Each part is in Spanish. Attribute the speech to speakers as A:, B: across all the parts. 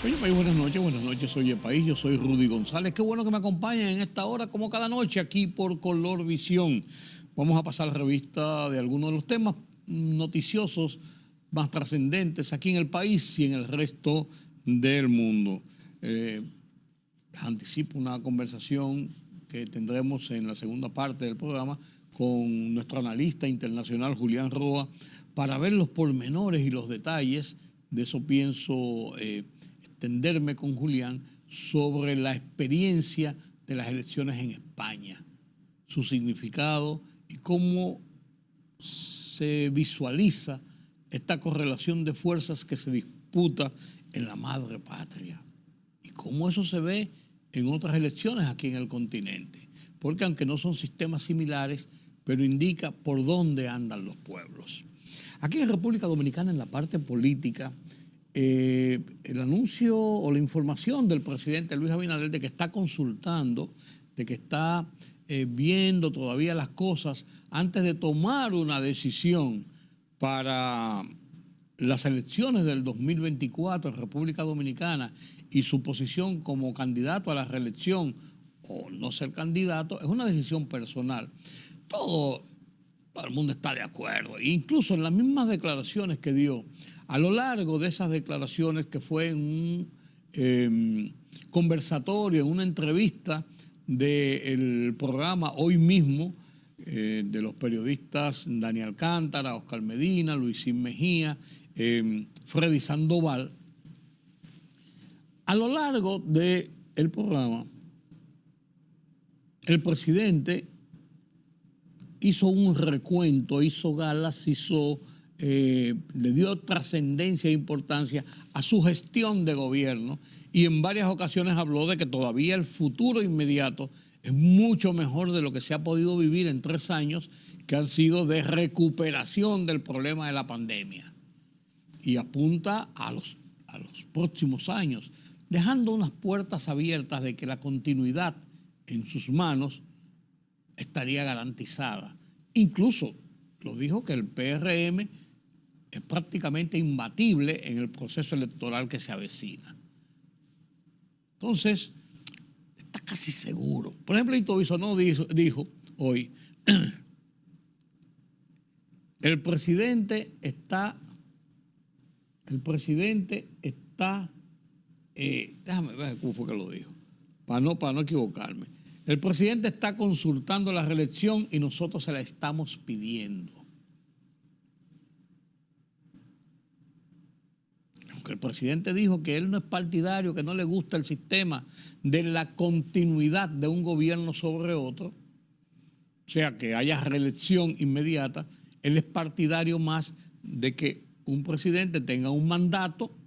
A: Oye, país, buenas noches, soy el país, yo soy Rudy González. Qué bueno que me acompañen en esta hora, como cada noche, aquí por Color Visión. Vamos a pasar revista de algunos de los temas noticiosos más trascendentes aquí en el país y en el resto del mundo. Les anticipo una conversación que tendremos en la segunda parte del programa con nuestro analista internacional Julián Roa para ver los pormenores y los detalles. De eso pienso extenderme con Julián sobre la experiencia de las elecciones en España, su significado y cómo se visualiza esta correlación de fuerzas que se disputa en la madre patria y cómo eso se ve en otras elecciones aquí en el continente, porque aunque no son sistemas similares, pero indica por dónde andan los pueblos. Aquí en República Dominicana, en la parte política, el anuncio o la información del presidente Luis Abinader de que está consultando, de que está viendo todavía las cosas antes de tomar una decisión para las elecciones del 2024 en República Dominicana y su posición como candidato a la reelección o no ser candidato, es una decisión personal. Todo el mundo está de acuerdo, incluso en las mismas declaraciones que dio. A lo largo de esas declaraciones, que fue en un conversatorio, en una entrevista del programa Hoy Mismo, de los periodistas Dani Alcántara, Oscar Medina, Luisín Mejía, Freddy Sandoval, a lo largo del programa, el presidente hizo un recuento, hizo galas, le dio trascendencia e importancia a su gestión de gobierno y en varias ocasiones habló de que todavía el futuro inmediato es mucho mejor de lo que se ha podido vivir en 3 años que han sido de recuperación del problema de la pandemia. Y apunta a los próximos años, dejando unas puertas abiertas de que la continuidad en sus manos estaría garantizada. Incluso lo dijo que el PRM es prácticamente imbatible en el proceso electoral que se avecina. Entonces, está casi seguro. Por ejemplo, Ito Bisonó dijo hoy, el presidente está, déjame ver cómo fue que lo dijo, para no equivocarme. El presidente está consultando la reelección y nosotros se la estamos pidiendo. Aunque el presidente dijo que él no es partidario, que no le gusta el sistema de la continuidad de un gobierno sobre otro, o sea, que haya reelección inmediata, él es partidario más de que un presidente tenga un mandato,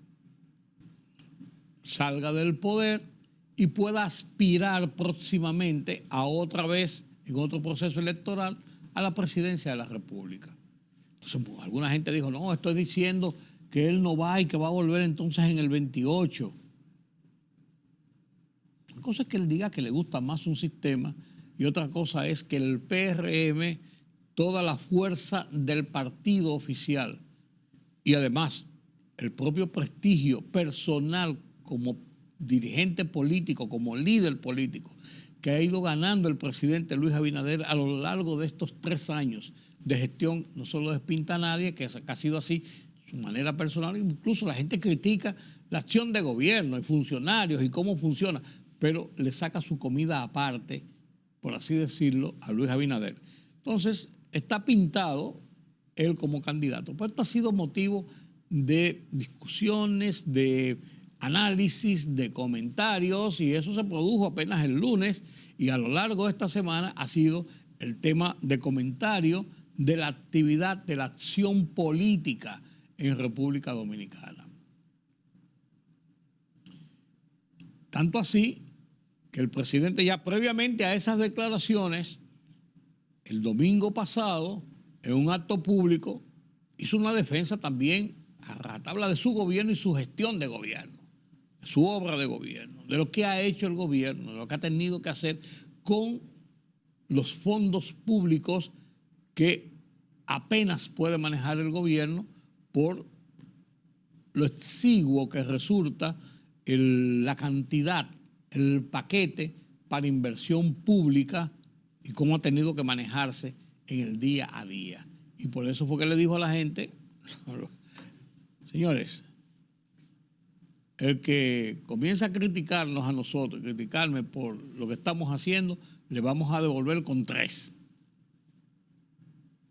A: salga del poder y pueda aspirar próximamente a otra vez, en otro proceso electoral, a la presidencia de la República. Entonces, alguna gente dijo, no, estoy diciendo que él no va y que va a volver entonces en el 28. Una cosa es que él diga que le gusta más un sistema y otra cosa es que el PRM, toda la fuerza del partido oficial y además el propio prestigio personal como dirigente político, como líder político, que ha ido ganando el presidente Luis Abinader a lo largo de estos 3 años de gestión, no solo despinta a nadie, que ha sido así su manera personal, incluso la gente critica la acción de gobierno y funcionarios y cómo funciona, pero le saca su comida aparte, por así decirlo, a Luis Abinader. Entonces, está pintado él como candidato. Pues esto ha sido motivo de discusiones, de análisis, de comentarios, y eso se produjo apenas el lunes, y a lo largo de esta semana ha sido el tema de comentario de la actividad, de la acción política en República Dominicana. Tanto así que el presidente ya previamente a esas declaraciones, el domingo pasado, en un acto público, hizo una defensa también a ratabla de su gobierno y su gestión de gobierno, de su obra de gobierno, de lo que ha hecho el gobierno, de lo que ha tenido que hacer con los fondos públicos que apenas puede manejar el gobierno por lo exiguo que resulta la cantidad, el paquete para inversión pública y cómo ha tenido que manejarse en el día a día. Y por eso fue que le dijo a la gente, señores, el que comienza a criticarnos a nosotros, criticarme por lo que estamos haciendo, le vamos a devolver con 3.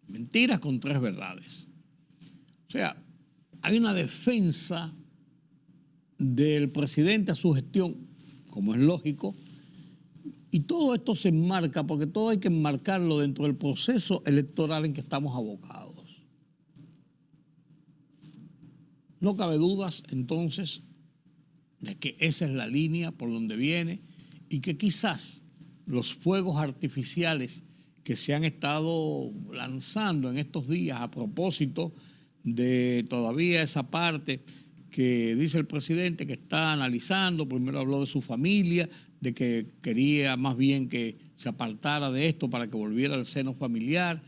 A: Mentiras con 3 verdades. O sea, hay una defensa del presidente a su gestión, como es lógico, y todo esto se enmarca, porque todo hay que enmarcarlo dentro del proceso electoral en que estamos abocados. No cabe dudas, entonces, de que esa es la línea por donde viene y que quizás los fuegos artificiales que se han estado lanzando en estos días a propósito de todavía esa parte que dice el presidente que está analizando, primero habló de su familia, de que quería más bien que se apartara de esto para que volviera al seno familiar,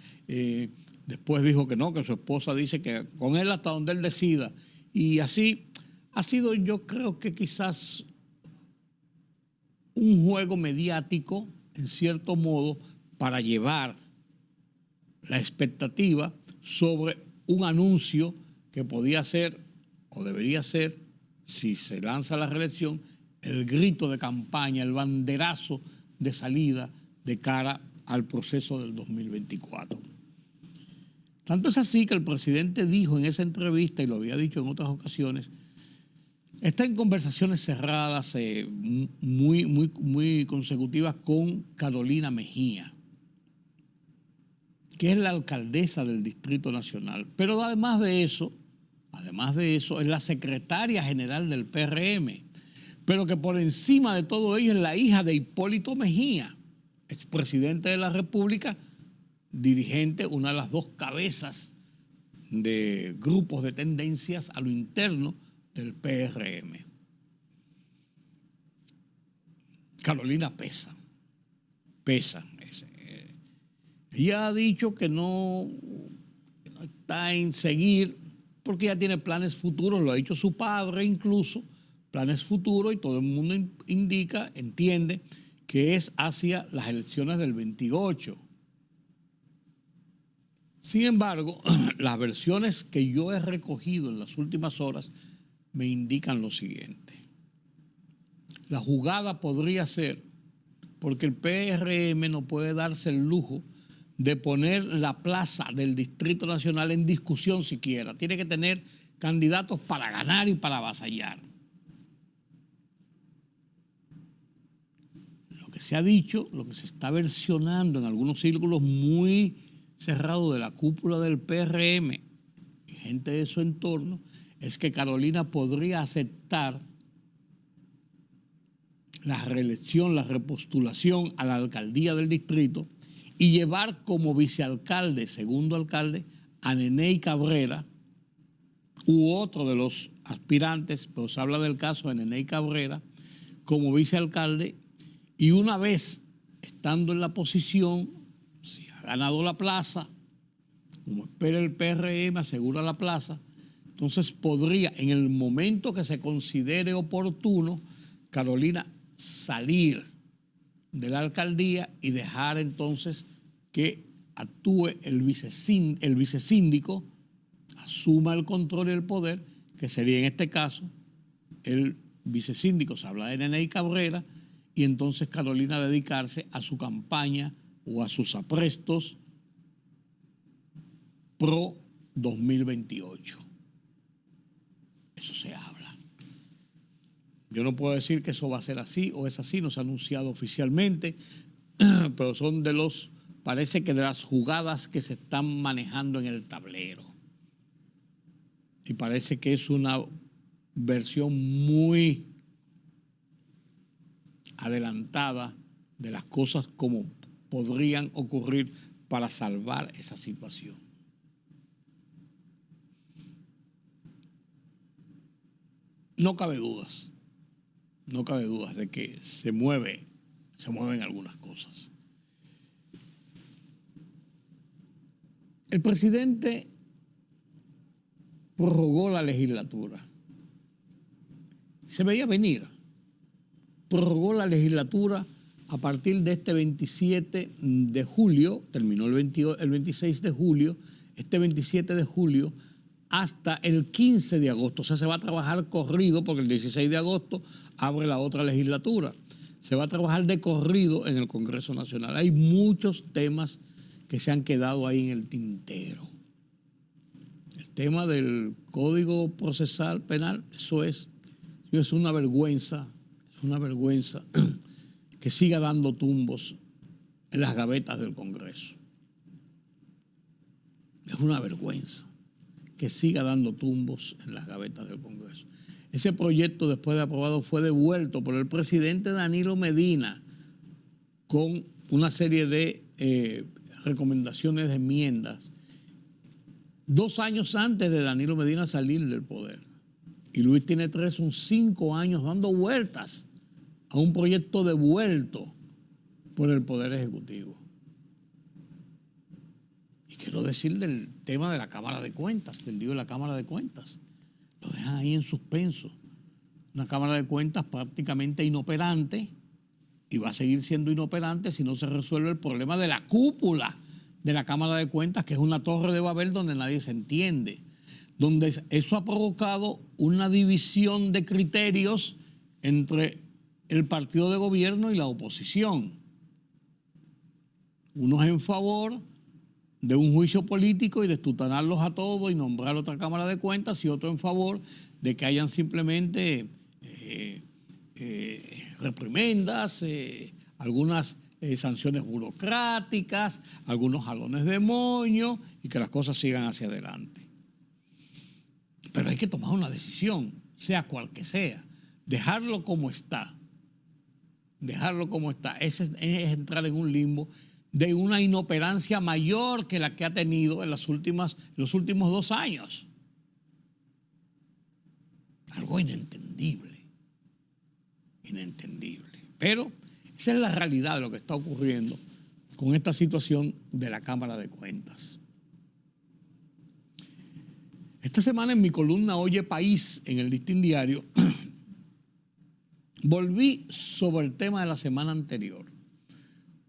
A: después dijo que no, que su esposa dice que con él hasta donde él decida, y así ha sido, yo creo que quizás un juego mediático, en cierto modo, para llevar la expectativa sobre un anuncio que podía ser o debería ser, si se lanza la reelección, el grito de campaña, el banderazo de salida de cara al proceso del 2024. Tanto es así que el presidente dijo en esa entrevista, y lo había dicho en otras ocasiones, está en conversaciones cerradas muy consecutivas con Carolina Mejía, que es la alcaldesa del Distrito Nacional. Pero además de eso, es la secretaria general del PRM. Pero que por encima de todo ello es la hija de Hipólito Mejía, expresidente de la República, dirigente, una de las 2 cabezas de grupos de tendencias a lo interno del PRM. Carolina pesa. Ella ha dicho que no está en seguir porque ya tiene planes futuros, lo ha dicho su padre incluso, planes futuros, y todo el mundo entiende que es hacia las elecciones del 28. Sin embargo, las versiones que yo he recogido en las últimas horas me indican lo siguiente. La jugada podría ser, porque el PRM no puede darse el lujo de poner la plaza del Distrito Nacional en discusión siquiera. Tiene que tener candidatos para ganar y para avasallar. Lo que se ha dicho, lo que se está versionando en algunos círculos muy cerrados de la cúpula del PRM y gente de su entorno, es que Carolina podría aceptar la reelección, la repostulación a la alcaldía del distrito y llevar como vicealcalde, segundo alcalde, a Neney Cabrera u otro de los aspirantes, pero se habla del caso de Neney Cabrera, como vicealcalde, y una vez estando en la posición, si ha ganado la plaza, como espera el PRM, asegura la plaza, entonces podría, en el momento que se considere oportuno, Carolina salir de la alcaldía y dejar entonces que actúe el vicesíndico, asuma el control y el poder, que sería en este caso el vicesíndico, se habla de Neney Cabrera, y entonces Carolina dedicarse a su campaña o a sus aprestos pro 2028. Eso se habla. Yo no puedo decir que eso va a ser así o es así, no se ha anunciado oficialmente, pero son parece que de las jugadas que se están manejando en el tablero. Y parece que es una versión muy adelantada de las cosas como podrían ocurrir para salvar esa situación. No cabe dudas de que se mueven algunas cosas. El presidente prorrogó la legislatura. se veía venir. Prorrogó la legislatura a partir de este 27 de julio, terminó el 26 de julio, este 27 de julio hasta el 15 de agosto. O sea, se va a trabajar corrido porque el 16 de agosto abre la otra legislatura. Se va a trabajar de corrido en el Congreso Nacional. Hay muchos temas que se han quedado ahí en el tintero. El tema del Código Procesal Penal, eso es una vergüenza, que siga dando tumbos en las gavetas del Congreso. Es una vergüenza que siga dando tumbos en las gavetas del Congreso. Ese proyecto, después de aprobado, fue devuelto por el presidente Danilo Medina con una serie de recomendaciones de enmiendas 2 años antes de Danilo Medina salir del poder. Y Luis tiene 5 años dando vueltas a un proyecto devuelto por el Poder Ejecutivo. Y quiero decir del tema de la Cámara de Cuentas, del lío de la Cámara de Cuentas. Lo dejan ahí en suspenso. Una Cámara de Cuentas prácticamente inoperante, y va a seguir siendo inoperante si no se resuelve el problema de la cúpula de la Cámara de Cuentas, que es una torre de Babel donde nadie se entiende, donde eso ha provocado una división de criterios entre el partido de gobierno y la oposición. Unos en favor de un juicio político y de estutanarlos a todos y nombrar otra Cámara de Cuentas, y otros en favor de que hayan simplemente reprimendas, algunas sanciones burocráticas, algunos jalones de moño, y que las cosas sigan hacia adelante. Pero hay que tomar una decisión, sea cual que sea. Dejarlo como está. Dejarlo como está. Es entrar en un limbo de una inoperancia mayor que la que ha tenido en los últimos 2 años. Algo inentendible. Inentendible. Pero esa es la realidad de lo que está ocurriendo con esta situación de la Cámara de Cuentas. Esta semana en mi columna Oye País, en el Listín Diario, volví sobre el tema de la semana anterior,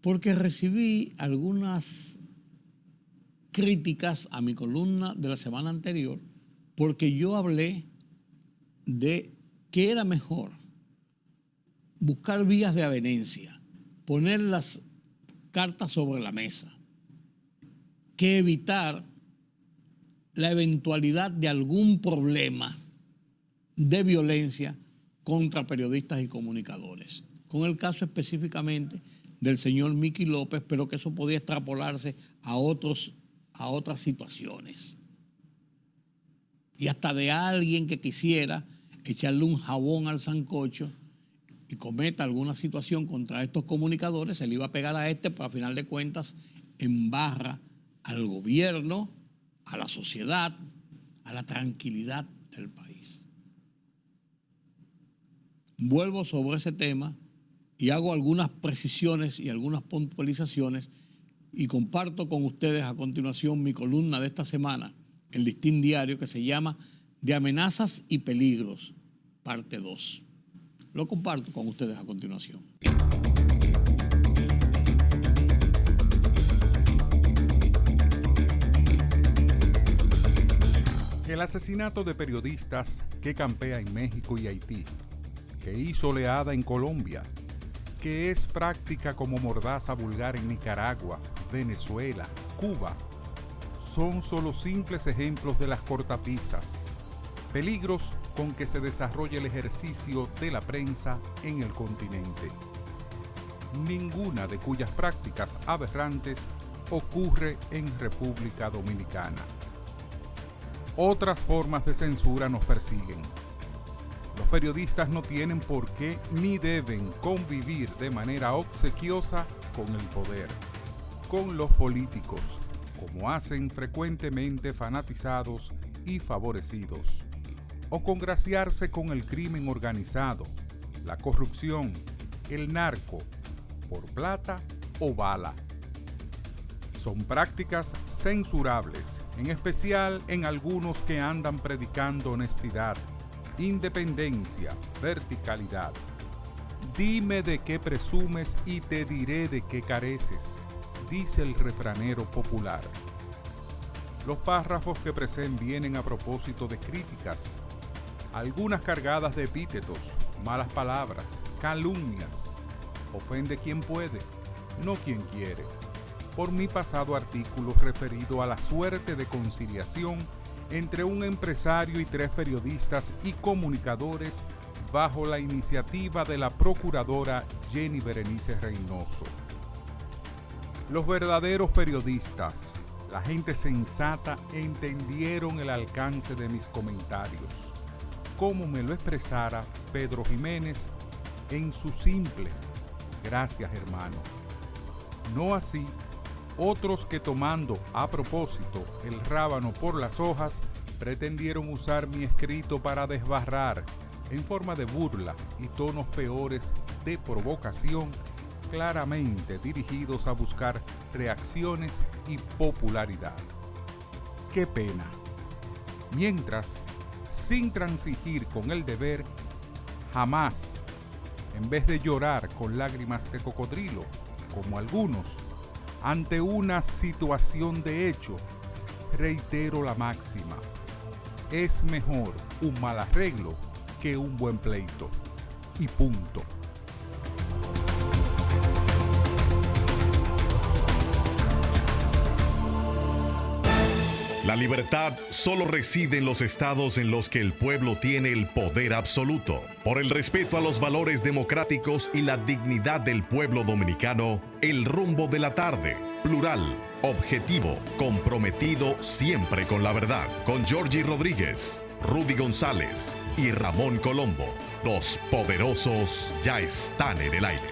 A: porque recibí algunas críticas a mi columna de la semana anterior, porque yo hablé de que era mejor buscar vías de avenencia, poner las cartas sobre la mesa, que evitar la eventualidad de algún problema de violencia contra periodistas y comunicadores. Con el caso específicamente del señor Miki López, pero que eso podía extrapolarse a otras situaciones. Y hasta de alguien que quisiera echarle un jabón al sancocho y cometa alguna situación contra estos comunicadores, se le iba a pegar a pero a final de cuentas embarra al gobierno, a la sociedad, a la tranquilidad del país. Vuelvo sobre ese tema y hago algunas precisiones y algunas puntualizaciones y comparto con ustedes a continuación mi columna de esta semana, el Listín Diario, que se llama De amenazas y peligros, parte 2. Lo comparto con ustedes a continuación.
B: El asesinato de periodistas que campea en México y Haití, que hizo oleada en Colombia, que es práctica como mordaza vulgar en Nicaragua, Venezuela, Cuba, son solo simples ejemplos de las cortapisas, peligros con que se desarrolla el ejercicio de la prensa en el continente. Ninguna de cuyas prácticas aberrantes ocurre en República Dominicana. Otras formas de censura nos persiguen. Los periodistas no tienen por qué ni deben convivir de manera obsequiosa con el poder, con los políticos, como hacen frecuentemente fanatizados y favorecidos, o congraciarse con el crimen organizado, la corrupción, el narco, por plata o bala. Son prácticas censurables, en especial en algunos que andan predicando honestidad, independencia, verticalidad. Dime de qué presumes y te diré de qué careces, dice el refranero popular. Los párrafos que preceden vienen a propósito de críticas, algunas cargadas de epítetos, malas palabras, calumnias. Ofende quien puede, no quien quiere. Por mi pasado artículo referido a la suerte de conciliación entre un empresario y 3 periodistas y comunicadores bajo la iniciativa de la procuradora Jenny Berenice Reynoso. Los verdaderos periodistas, la gente sensata, entendieron el alcance de mis comentarios, como me lo expresara Pedro Jiménez en su simple "gracias, hermano". No así otros que, tomando a propósito el rábano por las hojas, pretendieron usar mi escrito para desbarrar, en forma de burla y tonos peores de provocación, claramente dirigidos a buscar reacciones y popularidad. ¡Qué pena! Mientras, sin transigir con el deber, jamás, en vez de llorar con lágrimas de cocodrilo, como algunos, ante una situación de hecho, reitero la máxima: es mejor un mal arreglo que un buen pleito. Y punto.
C: La libertad solo reside en los estados en los que el pueblo tiene el poder absoluto. Por el respeto a los valores democráticos y la dignidad del pueblo dominicano, El Rumbo de la Tarde, plural, objetivo, comprometido siempre con la verdad. Con Georgie Rodríguez, Rudy González y Ramón Colombo. Los poderosos ya están en el aire.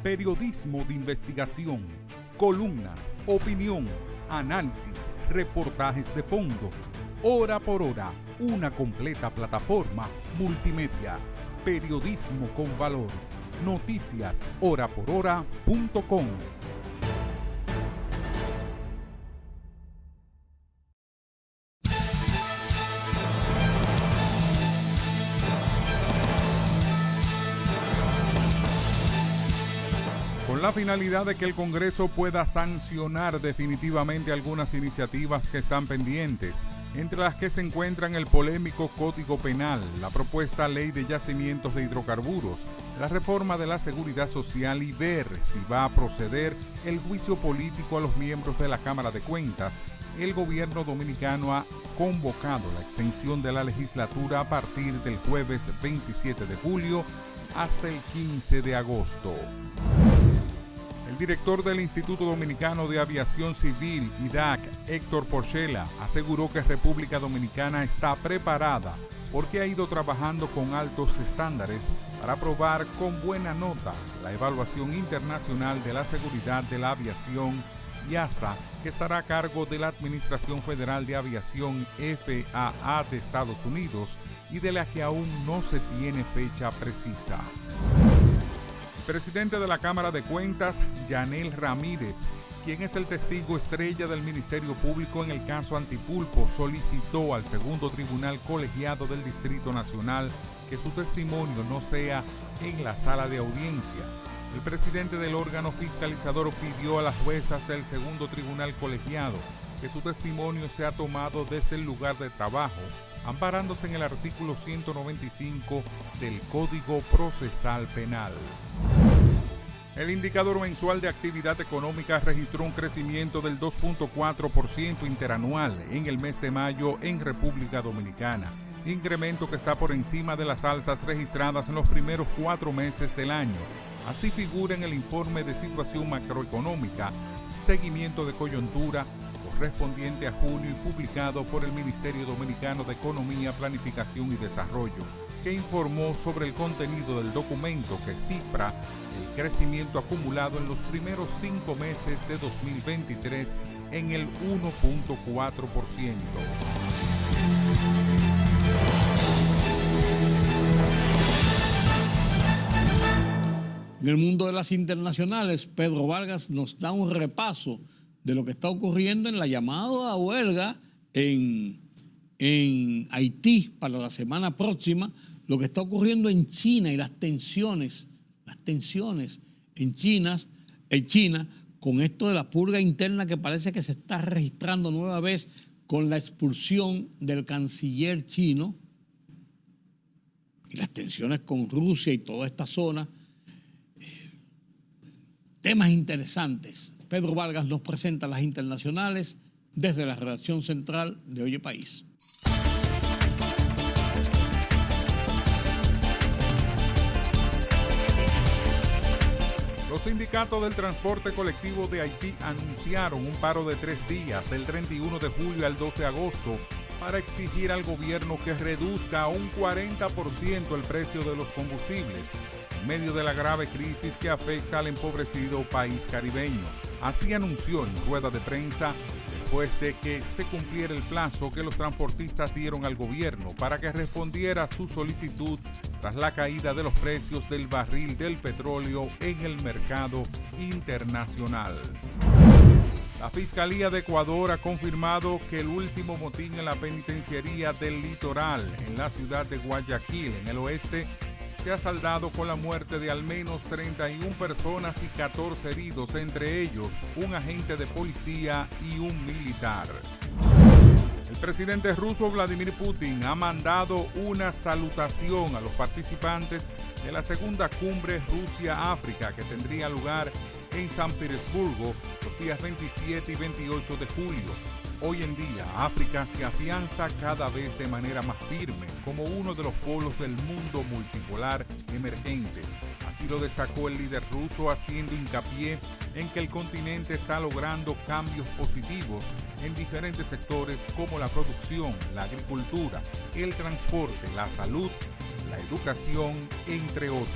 B: Periodismo de investigación, columnas, opinión, análisis, reportajes de fondo. Hora por hora, una completa plataforma multimedia. Periodismo con valor. Noticias horaporhora.com. Con la finalidad de que el Congreso pueda sancionar definitivamente algunas iniciativas que están pendientes, entre las que se encuentran el polémico Código Penal, la propuesta Ley de Yacimientos de Hidrocarburos, la reforma de la Seguridad Social y ver si va a proceder el juicio político a los miembros de la Cámara de Cuentas. El gobierno dominicano ha convocado la extensión de la legislatura a partir del jueves 27 de julio hasta el 15 de agosto. El director del Instituto Dominicano de Aviación Civil, IDAC, Héctor Porchela, aseguró que República Dominicana está preparada porque ha ido trabajando con altos estándares para aprobar con buena nota la evaluación internacional de la seguridad de la aviación IASA, que estará a cargo de la Administración Federal de Aviación FAA de Estados Unidos y de la que aún no se tiene fecha precisa. El presidente de la Cámara de Cuentas, Yanel Ramírez, quien es el testigo estrella del Ministerio Público en el caso Antipulpo, solicitó al segundo tribunal colegiado del Distrito Nacional que su testimonio no sea en la sala de audiencia. El presidente del órgano fiscalizador pidió a las juezas del segundo tribunal colegiado que su testimonio sea tomado desde el lugar de trabajo, amparándose en el artículo 195 del Código Procesal Penal. El indicador mensual de actividad económica registró un crecimiento del 2.4% interanual en el mes de mayo en República Dominicana, incremento que está por encima de las alzas registradas en los primeros 4 meses del año. Así figura en el informe de situación macroeconómica, seguimiento de coyuntura, correspondiente a junio y publicado por el Ministerio Dominicano de Economía, Planificación y Desarrollo, que informó sobre el contenido del documento que cifra el crecimiento acumulado en los primeros 5 meses de 2023 en el 1.4%.
A: En el mundo de las internacionales, Pedro Vargas nos da un repaso de lo que está ocurriendo en la llamada huelga en Haití para la semana próxima, lo que está ocurriendo en China y las tensiones en China con esto de la purga interna que parece que se está registrando nueva vez con la expulsión del canciller chino y las tensiones con Rusia y toda esta zona. Temas interesantes. Pedro Vargas nos presenta las internacionales desde la redacción central de Oye País.
B: Los sindicatos del transporte colectivo de Haití anunciaron un paro de 3 días, del 31 de julio al 2 de agosto, para exigir al gobierno que reduzca a un 40% el precio de los combustibles, en medio de la grave crisis que afecta al empobrecido país caribeño. Así anunció en rueda de prensa después de que se cumpliera el plazo que los transportistas dieron al gobierno para que respondiera a su solicitud tras la caída de los precios del barril del petróleo en el mercado internacional. La Fiscalía de Ecuador ha confirmado que el último motín en la penitenciaría del Litoral, en la ciudad de Guayaquil, en el oeste, se ha saldado con la muerte de al menos 31 personas y 14 heridos, entre ellos un agente de policía y un militar. El presidente ruso Vladimir Putin ha mandado una salutación a los participantes de la segunda cumbre Rusia-África que tendría lugar en San Petersburgo los días 27 y 28 de julio. Hoy en día, África se afianza cada vez de manera más firme como uno de los polos del mundo multipolar emergente. Así lo destacó el líder ruso, haciendo hincapié en que el continente está logrando cambios positivos en diferentes sectores como la producción, la agricultura, el transporte, la salud, la educación, entre otros.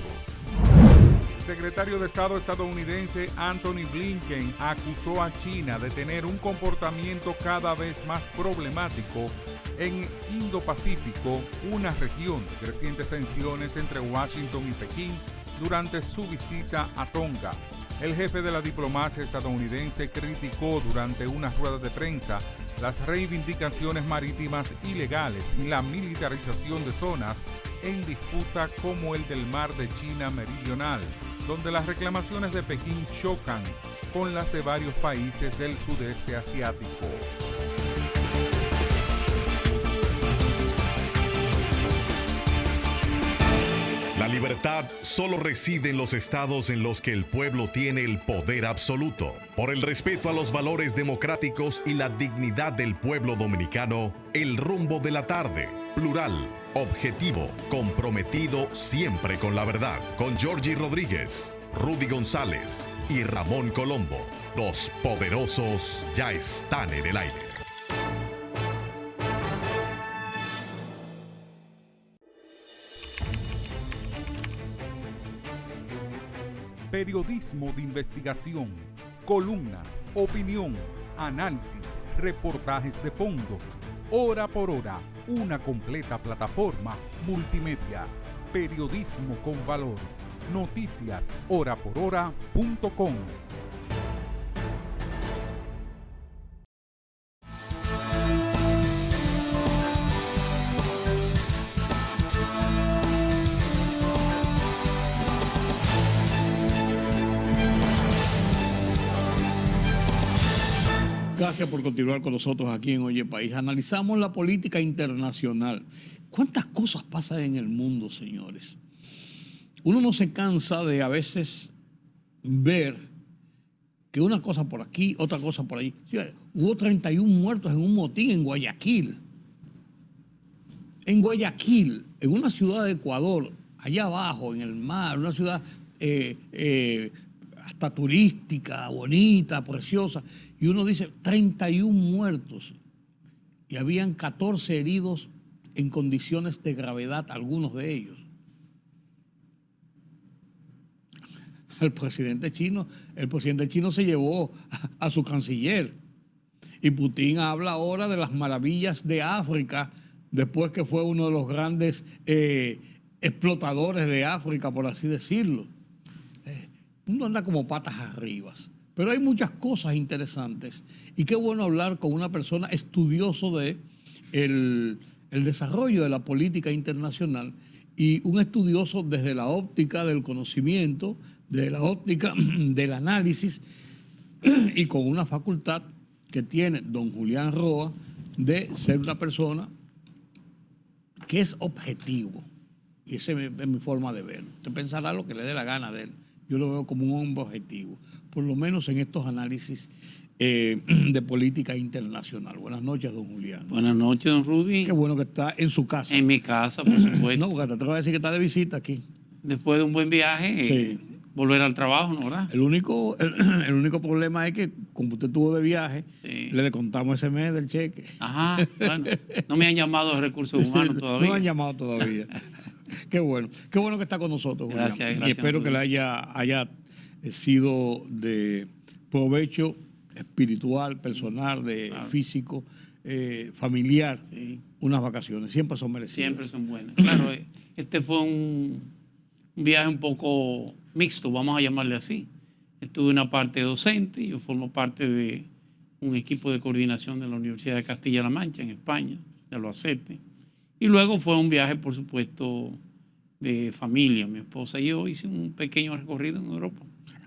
B: El secretario de Estado estadounidense Antony Blinken acusó a China de tener un comportamiento cada vez más problemático en Indo-Pacífico, una región de crecientes tensiones entre Washington y Pekín, durante su visita a Tonga. El jefe de la diplomacia estadounidense criticó durante una rueda de prensa las reivindicaciones marítimas ilegales y la militarización de zonas en disputa como el del Mar de China Meridional, donde las reclamaciones de Pekín chocan con las de varios países del sudeste asiático.
C: La libertad solo reside en los estados en los que el pueblo tiene el poder absoluto. Por el respeto a los valores democráticos y la dignidad del pueblo dominicano, El Rumbo de la Tarde, plural, objetivo, comprometido siempre con la verdad. Con Georgie Rodríguez, Rudy González y Ramón Colombo. Los poderosos ya están en el aire.
B: Periodismo de investigación, columnas, opinión, análisis, reportajes de fondo. Hora por hora, una completa plataforma multimedia. Periodismo con valor. Noticias horaporhora.com.
A: Gracias por continuar con nosotros aquí en Oye País. Analizamos la política internacional. ¿Cuántas cosas pasan en el mundo, señores? Uno no se cansa de a veces ver que una cosa por aquí, otra cosa por allí. Hubo 31 muertos en un motín en Guayaquil. En Guayaquil, en una ciudad de Ecuador, allá abajo, en el mar, una ciudad hasta turística, bonita, preciosa. Y uno dice 31 muertos y habían 14 heridos en condiciones de gravedad, algunos de ellos. El presidente chino se llevó a su canciller y Putin habla ahora de las maravillas de África después que fue uno de los grandes explotadores de África, por así decirlo. uno anda como patas arriba. Pero hay muchas cosas interesantes. Y qué bueno hablar con una persona estudioso de el desarrollo de la política internacional y un estudioso desde la óptica del conocimiento, desde la óptica del análisis y con una facultad que tiene don Julián Roa de ser una persona que es objetivo. Y esa es mi forma de verlo. Usted pensará lo que le dé la gana de él. Yo lo veo como un hombre objetivo, por lo menos en estos análisis de política internacional. Buenas noches, don Julián.
D: Buenas noches, don Rudy.
A: Qué bueno que está en su casa.
D: En mi casa, por supuesto.
A: No, porque te voy a decir que está de visita aquí.
D: Después de un buen viaje,
A: Sí.
D: Volver al trabajo, ¿no? ¿Verdad?
A: El único problema es que, como usted estuvo de viaje,
D: Sí.
A: le descontamos ese mes del cheque.
D: Ajá, bueno. No me han llamado de recursos humanos todavía.
A: No me han llamado todavía. Qué bueno que está con nosotros, Julián.
D: Gracias,
A: Y espero que le
D: Rudy.
A: haya sido de provecho espiritual, personal,
D: Claro.
A: físico, familiar,
D: Sí,
A: unas vacaciones. Siempre son merecidas.
D: siempre son buenas. Claro, este fue un viaje un poco mixto, vamos a llamarle así. Estuve en una parte docente, yo formo parte de un equipo de coordinación de la Universidad de Castilla-La Mancha, en España, de Albacete. Y luego fue un viaje, por supuesto, de familia. Mi esposa y yo hicimos un pequeño recorrido en Europa.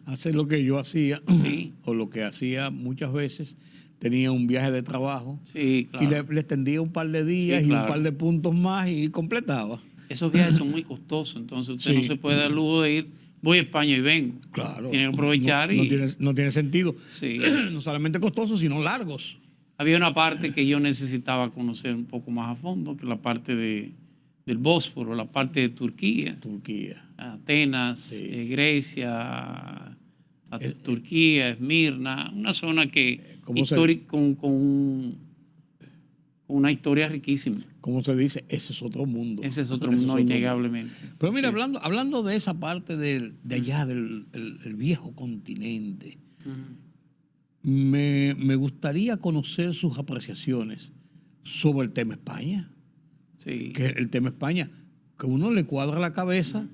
A: Hacer lo que yo hacía,
D: Sí.
A: o lo que hacía muchas veces, tenía un viaje de trabajo
D: Sí, claro.
A: y le extendía un par de días
D: Sí,
A: y
D: claro.
A: un par de puntos más y completaba.
D: Esos viajes son muy costosos, entonces usted
A: Sí.
D: no se puede dar el lujo de ir, voy a España y vengo.
A: Claro.
D: Tiene que aprovechar
A: no
D: y...
A: no tiene sentido.
D: Sí.
A: No solamente costosos, sino largos.
D: Había una parte que yo necesitaba conocer un poco más a fondo, que es la parte del Bósforo, la parte de Turquía,
A: Turquía.
D: Atenas,
A: Sí.
D: Grecia, Turquía, Esmirna, una zona que
A: ¿Cómo se-
D: con una historia riquísima.
A: Como se dice, ese es otro mundo.
D: Ese es otro
A: Ese
D: mundo,
A: mundo.
D: innegablemente.
A: Pero mira,
D: Sí.
A: hablando de esa parte de allá, del el viejo continente, me gustaría conocer sus apreciaciones sobre el tema España.
D: Sí.
A: Que el tema España, que uno le cuadra la cabeza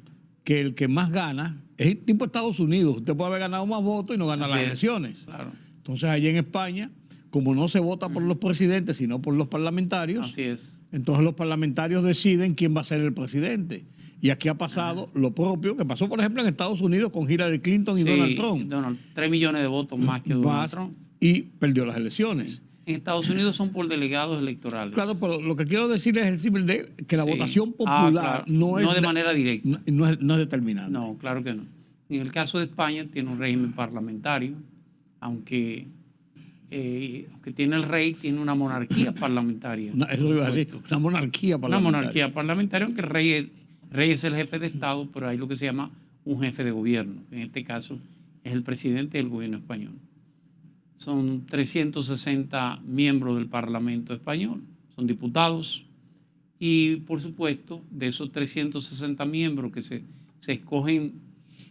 A: que el que más gana es el tipo de Estados Unidos. Usted puede haber ganado más votos y no ganar
D: Así
A: las
D: es.
A: elecciones.
D: Claro,
A: Entonces, allí en España, como no se vota por los presidentes, sino por los parlamentarios,
D: así es.
A: entonces los parlamentarios deciden quién va a ser el presidente. Y aquí ha pasado lo propio que pasó, por ejemplo, en Estados Unidos con Hillary Clinton y
D: Sí,
A: Donald Trump.
D: 3 millones de votos más que Donald
A: Más,
D: Trump.
A: y perdió las elecciones.
D: En Estados Unidos son por delegados electorales.
A: Claro, pero lo que quiero decirles es el símil de que la
D: Sí.
A: votación
D: Ah,
A: popular
D: claro.
A: no es
D: de manera directa.
A: no es determinante.
D: No, claro que no. En el caso de España tiene un régimen parlamentario, aunque tiene el rey, tiene una monarquía parlamentaria.
A: Eso iba a decir, una monarquía
D: Una
A: parlamentaria.
D: monarquía parlamentaria, aunque el rey es el jefe de Estado, pero hay lo que se llama un jefe de gobierno, que en este caso es el presidente del gobierno español. Son 360 miembros del Parlamento español, son diputados, y por supuesto, de esos 360 miembros que se escogen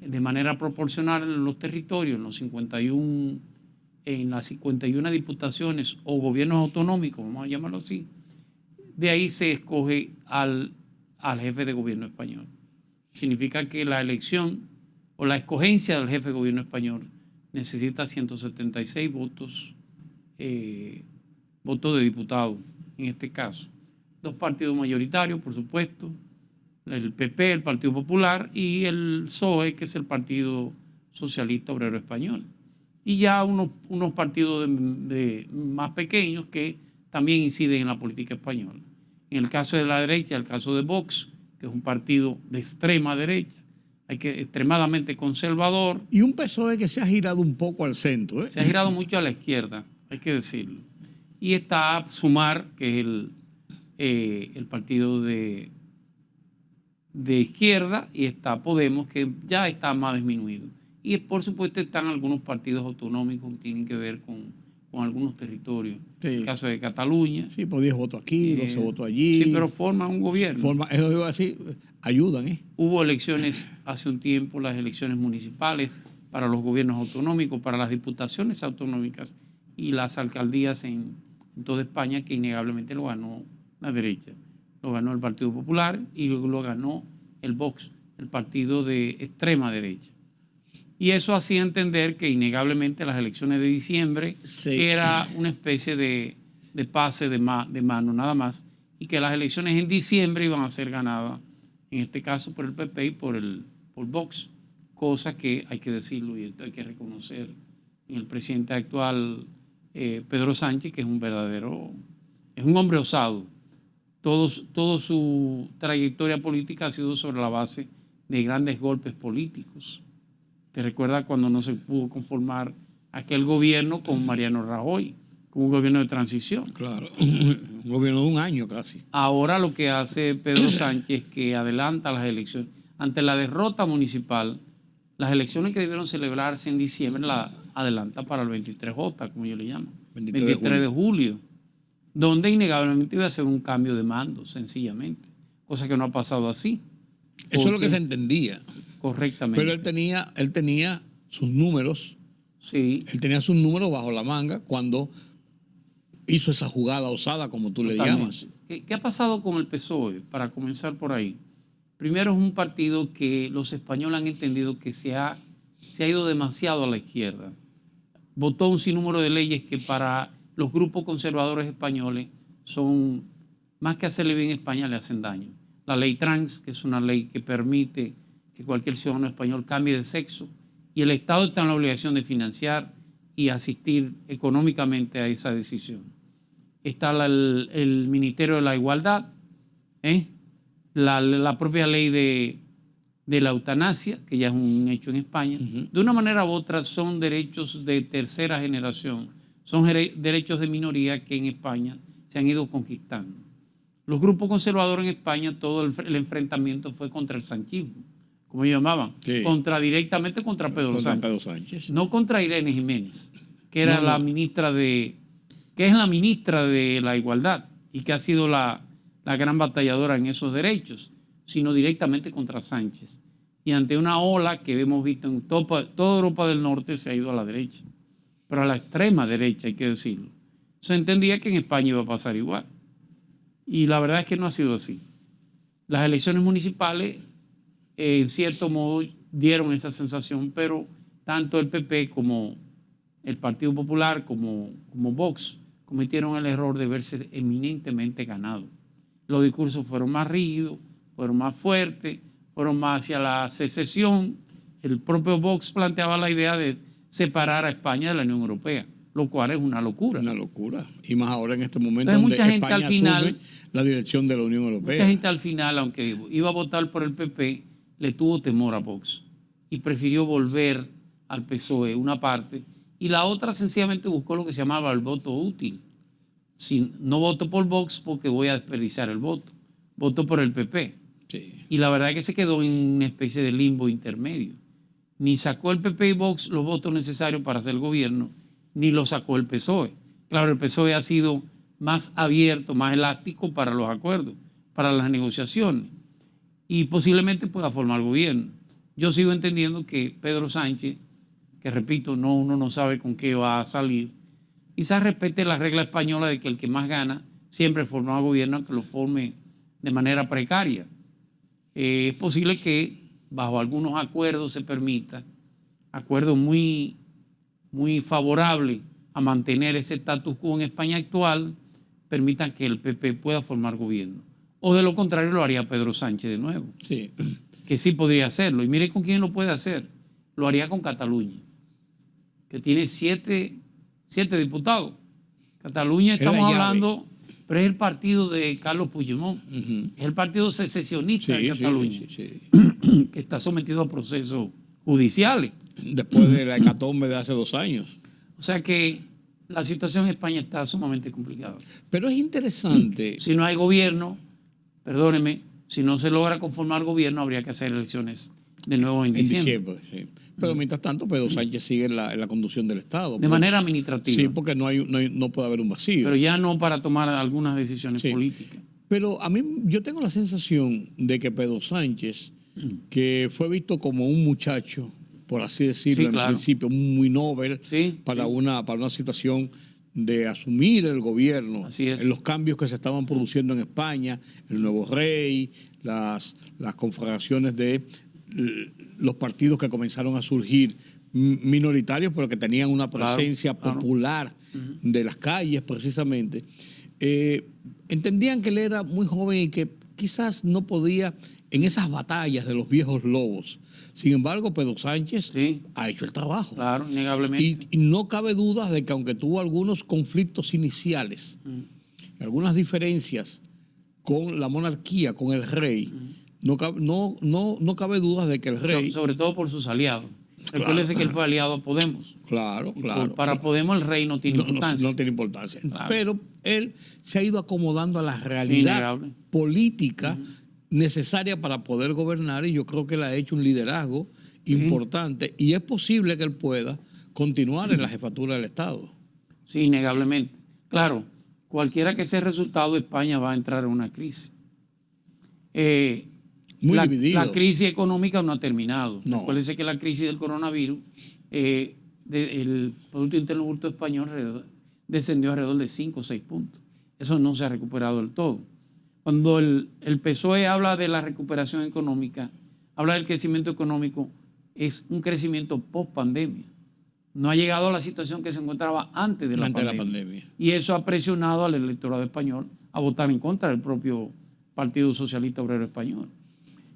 D: de manera proporcional en los territorios, en las 51 diputaciones o gobiernos autonómicos, vamos a llamarlo así, de ahí se escoge al jefe de gobierno español. Significa que la elección o la escogencia del jefe de gobierno español necesita 176 votos, votos de diputados, en este caso. 2 partidos mayoritarios, por supuesto, el PP, el Partido Popular, y el PSOE, que es el Partido Socialista Obrero Español. Y ya unos partidos más pequeños que también inciden en la política española. En el caso de la derecha, el caso de Vox, que es un partido de extrema derecha, extremadamente conservador,
A: Y un PSOE que se ha girado un poco al centro.
D: se ha girado mucho a la izquierda, hay que decirlo. Y está Sumar, que es el partido de izquierda, y está Podemos, que ya está más disminuido. Y por supuesto están algunos partidos autonómicos que tienen que ver con algunos territorios.
A: Sí.
D: El caso de Cataluña.
A: Sí, pues 10 votos aquí, 12 votos allí.
D: Sí, pero forman un gobierno.
A: Eso iba a decir, ayudan, ¿eh?
D: Hubo elecciones hace un tiempo, las elecciones municipales para los gobiernos autonómicos, para las diputaciones autonómicas y las alcaldías en toda España, que innegablemente lo ganó la derecha. Lo ganó el Partido Popular y luego lo ganó el Vox, el partido de extrema derecha. Y eso hacía entender que innegablemente las elecciones de diciembre era una especie de pase de mano nada más, y que las elecciones en diciembre iban a ser ganadas, en este caso por el PP y por Vox, cosa que hay que decirlo y esto hay que reconocer en el presidente actual, Pedro Sánchez, que es un hombre osado. Todo su trayectoria política ha sido sobre la base de grandes golpes políticos. ¿Te recuerdas cuando no se pudo conformar aquel gobierno con Mariano Rajoy, con un gobierno de transición?
A: Claro, un gobierno de un año casi.
D: Ahora lo que hace Pedro Sánchez es que adelanta las elecciones. Ante la derrota municipal, las elecciones que debieron celebrarse en diciembre las adelanta para el 23J, como yo le llamo, 23 de julio, donde innegablemente iba a ser un cambio de mando, sencillamente, cosa que no ha pasado así.
A: Eso es lo que se entendía.
D: Correctamente.
A: Pero él tenía sus números.
D: Sí.
A: Él tenía sus números bajo la manga cuando hizo esa jugada osada, como tú le llamas.
D: ¿Qué ha pasado con el PSOE? Para comenzar por ahí. Primero, es un partido que los españoles han entendido que se ha ido demasiado a la izquierda. Votó un sinnúmero de leyes que para los grupos conservadores españoles son, más que hacerle bien a España, le hacen daño. La ley trans, que es una ley que permite que cualquier ciudadano español cambie de sexo, y el Estado está en la obligación de financiar y asistir económicamente a esa decisión. Está el Ministerio de la Igualdad, la propia ley de la eutanasia, que ya es un hecho en España. De una manera u otra son derechos de tercera generación, son derechos de minoría que en España se han ido conquistando. Los grupos conservadores en España, todo el enfrentamiento fue contra el sanchismo, como llamaban, directamente contra Pedro Sánchez. No contra Irene Jiménez, que era la ministra que es la ministra de la Igualdad y que ha sido la gran batalladora en esos derechos, sino directamente contra Sánchez. Y ante una ola que hemos visto en toda Europa del Norte, se ha ido a la derecha, pero a la extrema derecha, hay que decirlo. Se entendía que en España iba a pasar igual. Y la verdad es que no ha sido así. Las elecciones municipales, en cierto modo, dieron esa sensación, pero tanto el PP como el Partido Popular, como Vox, cometieron el error de verse eminentemente ganados. Los discursos fueron más rígidos, fueron más fuertes, fueron más hacia la secesión. El propio Vox planteaba la idea de separar a España de la Unión Europea, lo cual es una locura.
A: Una locura. Y más ahora en este momento
D: entonces,
A: donde España asume la dirección de la Unión Europea.
D: Mucha gente al final, aunque iba a votar por el PP, le tuvo temor a Vox y prefirió volver al PSOE, una parte, y la otra sencillamente buscó lo que se llamaba el voto útil. Si no voto por Vox porque voy a desperdiciar el voto, voto por el PP.
A: Sí.
D: Y la verdad es que se quedó en una especie de limbo intermedio. Ni sacó el PP y Vox los votos necesarios para hacer gobierno, ni lo sacó el PSOE. Claro, el PSOE ha sido más abierto, más elástico para los acuerdos, para las negociaciones, y posiblemente pueda formar gobierno. Yo sigo entendiendo que Pedro Sánchez, que repito, uno no sabe con qué va a salir, quizás respete la regla española de que el que más gana siempre forma gobierno, aunque lo forme de manera precaria. Es posible que bajo algunos acuerdos se permita, acuerdos muy, muy favorables a mantener ese status quo en España actual, permitan que el PP pueda formar gobierno. O de lo contrario lo haría Pedro Sánchez de nuevo.
A: Sí.
D: Que sí podría hacerlo. Y mire con quién lo puede hacer. Lo haría con Cataluña, que tiene 7 diputados. Cataluña, estamos hablando, pero es el partido de Carlos Puigdemont. Es el partido secesionista de Cataluña, que está sometido a procesos judiciales.
A: Después de la hecatombe de hace 2 años.
D: O sea que la situación en España está sumamente complicada.
A: Pero es interesante.
D: Si no hay gobierno, perdóneme, si no se logra conformar gobierno, habría que hacer elecciones de nuevo en diciembre.
A: Sí. Pero mientras tanto, Pedro Sánchez sigue en la conducción del Estado.
D: De manera administrativa.
A: Sí, porque no puede haber un vacío.
D: Pero ya no para tomar algunas decisiones políticas.
A: Pero a mí, yo tengo la sensación de que Pedro Sánchez, que fue visto como un muchacho, por así decirlo, en principio, muy noble, para una situación de asumir el gobierno, en los cambios que se estaban produciendo en España, el nuevo rey, las conflagraciones de los partidos que comenzaron a surgir minoritarios, pero que tenían una presencia popular de las calles precisamente, entendían que él era muy joven y que quizás no podía en esas batallas de los viejos lobos. Sin embargo, Pedro Sánchez ha hecho el trabajo.
D: Claro, innegablemente.
A: Y no cabe duda de que aunque tuvo algunos conflictos iniciales, algunas diferencias con la monarquía, con el rey, no cabe duda de que el rey...
D: Sobre todo por sus aliados. Recuérdese que él fue aliado a Podemos.
A: Claro.
D: Para Podemos el rey no tiene importancia.
A: No tiene importancia.
D: Claro.
A: Pero él se ha ido acomodando a la realidad política necesaria para poder gobernar, y yo creo que él ha hecho un liderazgo importante, y es posible que él pueda continuar en la jefatura del Estado.
D: Sí, innegablemente. Claro, cualquiera que sea el resultado, España va a entrar en una crisis.
A: Muy dividido.
D: La crisis económica no ha terminado.
A: No.
D: Recuérdese que la crisis del coronavirus, el Producto Interno Bruto español descendió alrededor de 5 o 6 puntos. Eso no se ha recuperado del todo. Cuando el PSOE habla de la recuperación económica, habla del crecimiento económico, es un crecimiento post-pandemia. No ha llegado a la situación que se encontraba antes de la pandemia. Y eso ha presionado al electorado español a votar en contra del propio Partido Socialista Obrero Español.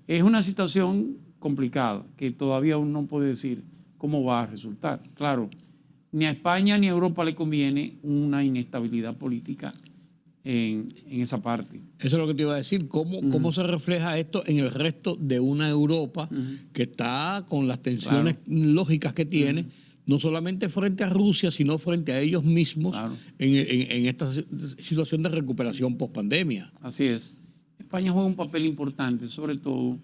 D: Es una situación complicada que todavía uno no puede decir cómo va a resultar. Claro, ni a España ni a Europa le conviene una inestabilidad política en esa parte.
A: Eso es lo que te iba a decir. ¿Cómo se refleja esto en el resto de una Europa que está con las tensiones lógicas que tiene, no solamente frente a Rusia, sino frente a ellos mismos en esta situación de recuperación post-pandemia?
D: Así es. España juega un papel importante, sobre todo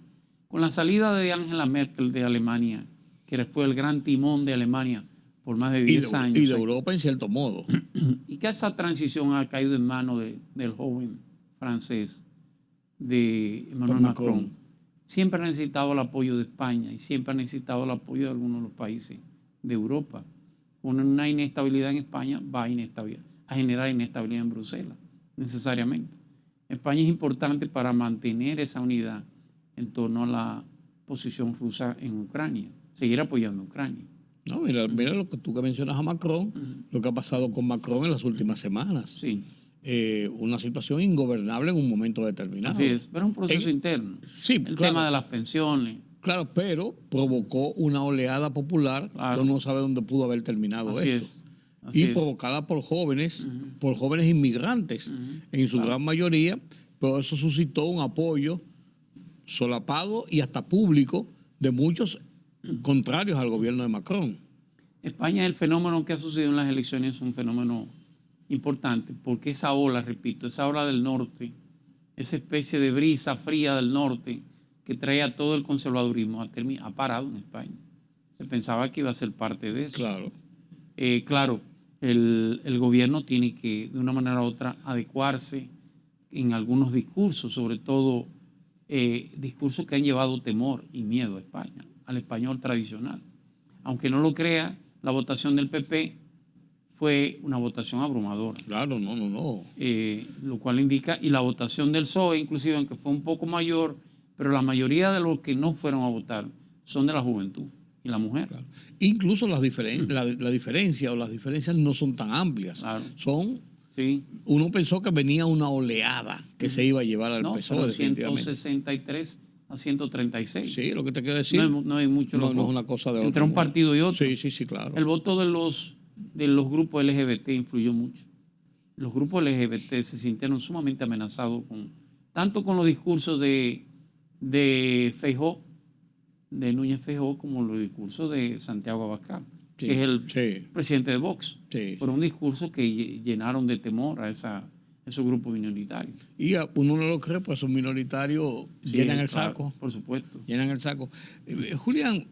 D: con la salida de Angela Merkel de Alemania, que fue el gran timón de Alemania por más de 10 años.
A: Y de Europa en cierto modo.
D: Y que esa transición ha caído en manos del joven francés, de Emmanuel Macron. Siempre ha necesitado el apoyo de España y siempre ha necesitado el apoyo de algunos de los países de Europa. Con una inestabilidad en España va a generar inestabilidad en Bruselas, necesariamente. España es importante para mantener esa unidad en torno a la posición rusa en Ucrania, seguir apoyando a Ucrania.
A: No, mira lo que tú que mencionas a Macron, lo que ha pasado con Macron en las últimas semanas.
D: Sí.
A: Una situación ingobernable en un momento determinado.
D: Así es, pero es un proceso interno.
A: Sí,
D: el tema de las pensiones.
A: Claro, pero provocó una oleada popular que uno no sabe dónde pudo haber terminado esto. Y provocada por jóvenes, inmigrantes, en su gran mayoría, pero eso suscitó un apoyo solapado y hasta público de muchos contrarios al gobierno de Macron.
D: España, el fenómeno que ha sucedido en las elecciones es un fenómeno importante, porque esa ola, repito, esa ola del norte, esa especie de brisa fría del norte que trae a todo el conservadurismo, ha parado en España. Se pensaba que iba a ser parte de eso.
A: Claro.
D: Claro, el gobierno tiene que, de una manera u otra, adecuarse en algunos discursos, sobre todo discursos que han llevado temor y miedo a España, al español tradicional. Aunque no lo crea, la votación del PP fue una votación abrumadora.
A: Claro, no.
D: Lo cual indica, y la votación del PSOE, inclusive, aunque fue un poco mayor, pero la mayoría de los que no fueron a votar son de la juventud y la mujer.
A: Claro. Incluso la diferencia o las diferencias no son tan amplias.
D: Claro.
A: Uno pensó que venía una oleada que se iba a llevar al PSOE.
D: De 163 a 136.
A: Sí, lo que te quiero decir.
D: No hay mucho.
A: No es una cosa de otra.
D: Entre un partido y otro.
A: Sí, claro.
D: El voto de los grupos LGBT influyó mucho. Los grupos LGBT se sintieron sumamente amenazados tanto con los discursos de Feijóo, de Núñez Feijóo, como los discursos de Santiago Abascal, que es el presidente de Vox. Por un discurso que llenaron de temor a esos grupos minoritarios. Y
A: uno no lo cree, pues esos minoritarios llenan el saco.
D: Por supuesto.
A: Llenan el saco. Julián,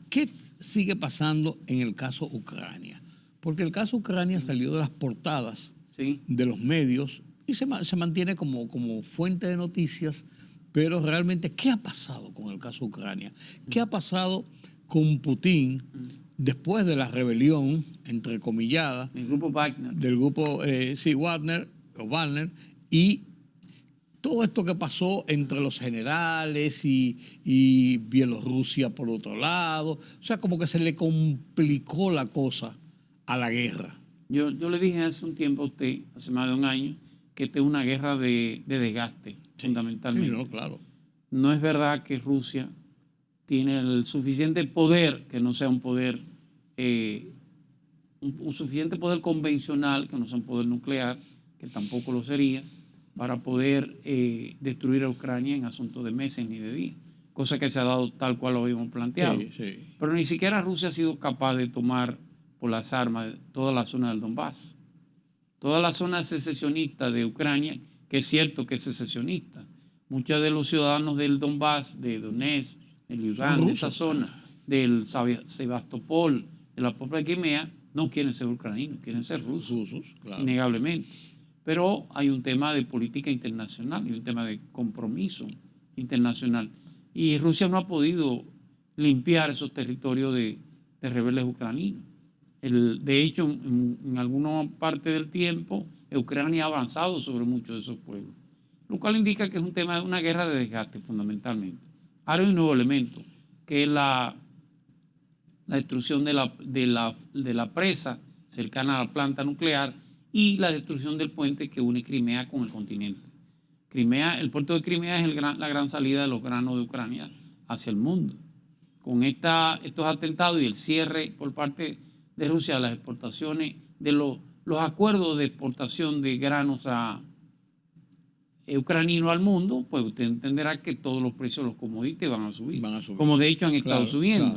A: ¿qué sigue pasando en el caso Ucrania? Porque el caso Ucrania salió de las portadas de los medios y se mantiene como fuente de noticias, pero realmente, ¿qué ha pasado con el caso Ucrania? ¿Qué ha pasado con Putin después de la rebelión, entrecomillada,
D: del grupo Wagner?
A: Del grupo, Wagner, y todo esto que pasó entre los generales y Bielorrusia por otro lado, o sea, como que se le complicó la cosa a la guerra.
D: Yo le dije hace un tiempo a usted, hace más de un año, que esta es una guerra de desgaste, fundamentalmente.
A: Sí, no, claro.
D: No es verdad que Rusia tiene el suficiente poder, que no sea un poder, un suficiente poder convencional, que no sea un poder nuclear, que tampoco lo sería, para poder destruir a Ucrania en asuntos de meses ni de días, cosa que se ha dado tal cual lo habíamos planteado.
A: Sí, sí.
D: Pero ni siquiera Rusia ha sido capaz de tomar por las armas toda la zona del Donbass. Toda la zona secesionista de Ucrania, que es cierto que es secesionista. Muchos de los ciudadanos del Donbass, de Donetsk, de Lugansk, de esa zona, del Sebastopol, de la propia Crimea, no quieren ser ucranianos, quieren ser rusos,
A: claro.
D: Innegablemente. Pero hay un tema de política internacional y un tema de compromiso internacional. Y Rusia no ha podido limpiar esos territorios de rebeldes ucranianos. De hecho, en alguna parte del tiempo, Ucrania ha avanzado sobre muchos de esos pueblos, lo cual indica que es un tema de una guerra de desgaste fundamentalmente. Ahora hay un nuevo elemento, que es la destrucción de la presa cercana a la planta nuclear y la destrucción del puente que une Crimea con el continente. El puerto de Crimea es la gran salida de los granos de Ucrania hacia el mundo. Con estos atentados y el cierre por parte de Rusia de las exportaciones, de los acuerdos de exportación de granos ucranianos al mundo, pues usted entenderá que todos los precios de los commodities van a subir. Como de hecho han estado subiendo.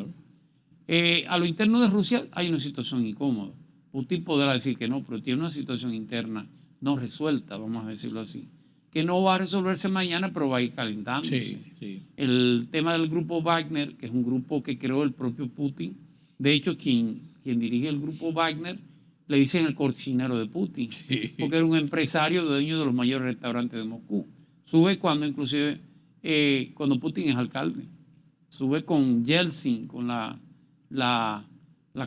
D: Claro. A lo interno de Rusia hay una situación incómoda. Putin podrá decir que no, pero tiene una situación interna no resuelta, vamos a decirlo así, que no va a resolverse mañana, pero va a ir calentándose.
A: Sí, sí.
D: El tema del grupo Wagner, que es un grupo que creó el propio Putin, de hecho quien dirige el grupo Wagner le dicen el cocinero de Putin, porque era un empresario dueño de los mayores restaurantes de Moscú. Sube cuando Putin es alcalde, sube con Yeltsin, con la